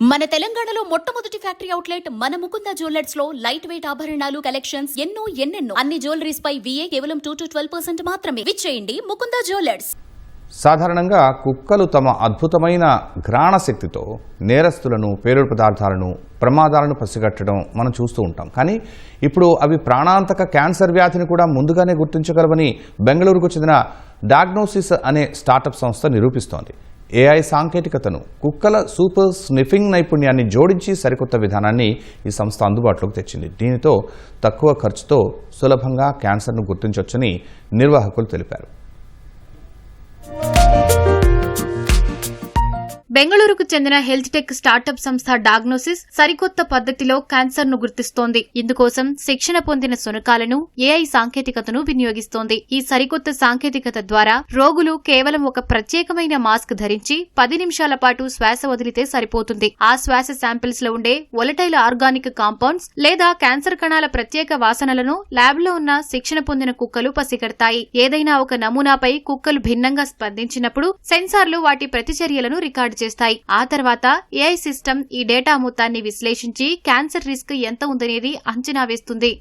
మన తెలంగాణలో మొట్టమొదటి ఫ్యాక్టరీ అవుట్లెట్ మన ముకుంద జ్యువెలర్స్ లో లైట్ వెయిట్ ఆభరణాలు కలెక్షన్స్ ఎన్నెన్నో అన్ని జ్యువెలరీస్ పై VA కేవలం 2 to 12% మాత్రమే. విచ్చేయండి ముకుంద జ్యువెలర్స్. సాధారణంగా కుక్కలు తమ అద్భుతమైన ఘ్రాణ శక్తితో నేరస్తులను, పేలుడు పదార్థాలను, ప్రమాదాలను పసిగట్టడం మనం చూస్తూ ఉంటాం. కానీ ఇప్పుడు అవి ప్రాణాంతక క్యాన్సర్ వ్యాధిని కూడా ముందుగానే గుర్తించగలవని బెంగళూరుకు చెందిన డయాగ్నోసిస్ అనే స్టార్టప్ సంస్థ నిరూపిస్తోంది. AI సాంకేతికతను, కుక్కల సూపర్ స్నిఫింగ్ నైపుణ్యాన్ని జోడించి సరికొత్త విధానాన్ని ఈ సంస్థ అందుబాటులోకి తెచ్చింది. దీనితో తక్కువ ఖర్చుతో సులభంగా క్యాన్సర్ను గుర్తించవచ్చని నిర్వాహకులు తెలిపారు. బెంగళూరుకు చెందిన హెల్త్ టెక్ స్టార్టప్ సంస్థ డయాగ్నోసిస్ సరికొత్త పద్ధతిలో క్యాన్సర్ ను గుర్తిస్తోంది. ఇందుకోసం శిక్షణ పొందిన శునకాలను AI సాంకేతికతను వినియోగిస్తోంది. ఈ సరికొత్త సాంకేతికత ద్వారా రోగులు కేవలం ఒక ప్రత్యేకమైన మాస్క్ ధరించి 10 నిమిషాల పాటు శ్వాస వదిలితే సరిపోతుంది. ఆ శ్వాస శాంపిల్స్ లో ఉండే వొలటైల్ ఆర్గానిక్ కాంపౌండ్స్ లేదా క్యాన్సర్ కణాల ప్రత్యేక వాసనలను ల్యాబ్ లో ఉన్న శిక్షణ పొందిన కుక్కలు పసిగడతాయి. ఏదైనా ఒక నమూనాపై కుక్కలు భిన్నంగా స్పందించినప్పుడు సెన్సార్లు వాటి ప్రతిచర్యలను రికార్డు చేస్తాయి. ఆ తర్వాత AI సిస్టమ్ ఈ డేటా మొత్తాన్ని విశ్లేషించి క్యాన్సర్ రిస్క్ ఎంత ఉందనేది అంచనా వేస్తుంది.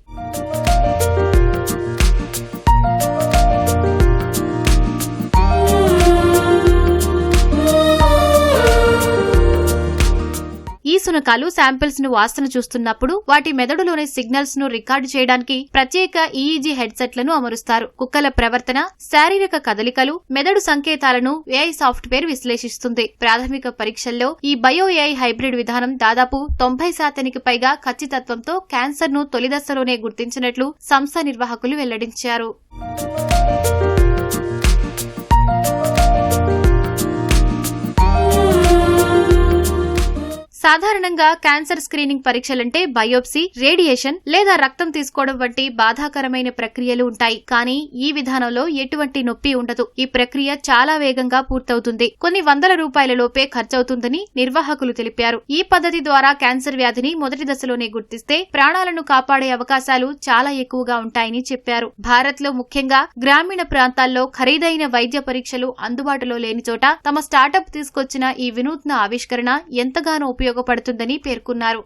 ఈ శునకాలు శాంపిల్స్ ను వాసన చూస్తున్నప్పుడు వాటి మెదడులోని సిగ్నల్స్ ను రికార్డు చేయడానికి ప్రత్యేక EEG హెడ్సెట్లను అమరుస్తారు. కుక్కల ప్రవర్తన, శారీరక కదలికలు, మెదడు సంకేతాలను AI సాఫ్ట్వేర్ విశ్లేషిస్తుంది. ప్రాథమిక పరీక్షల్లో ఈ బయో AI హైబ్రిడ్ విధానం దాదాపు 90% పైగా ఖచ్చితత్వంతో క్యాన్సర్ ను తొలి దశలోనే గుర్తించినట్లు సంస్థ నిర్వాహకులు వెల్లడించారు. సాధారణంగా క్యాన్సర్ స్క్రీనింగ్ పరీక్షలంటే బయోప్సీ, రేడియేషన్ లేదా రక్తం తీసుకోవడం వంటి బాధాకరమైన ప్రక్రియలు ఉంటాయి. కానీ ఈ విధానంలో ఎటువంటి నొప్పి ఉండదు. ఈ ప్రక్రియ చాలా వేగంగా పూర్తవుతుంది. కొన్ని వందల రూపాయల లోపే ఖర్చవుతుందని నిర్వాహకులు తెలిపారు. ఈ పద్ధతి ద్వారా క్యాన్సర్ వ్యాధిని మొదటి దశలోనే గుర్తిస్తే ప్రాణాలను కాపాడే అవకాశాలు చాలా ఎక్కువగా ఉంటాయని చెప్పారు. భారత్ లో ముఖ్యంగా గ్రామీణ ప్రాంతాల్లో ఖరీదైన వైద్య పరీక్షలు అందుబాటులో లేని చోట తమ స్టార్టప్ తీసుకొచ్చిన ఈ వినూత్న ఆవిష్కరణ ఎంతగానో ఉపయోగపడుతుందని పేర్కొన్నారు.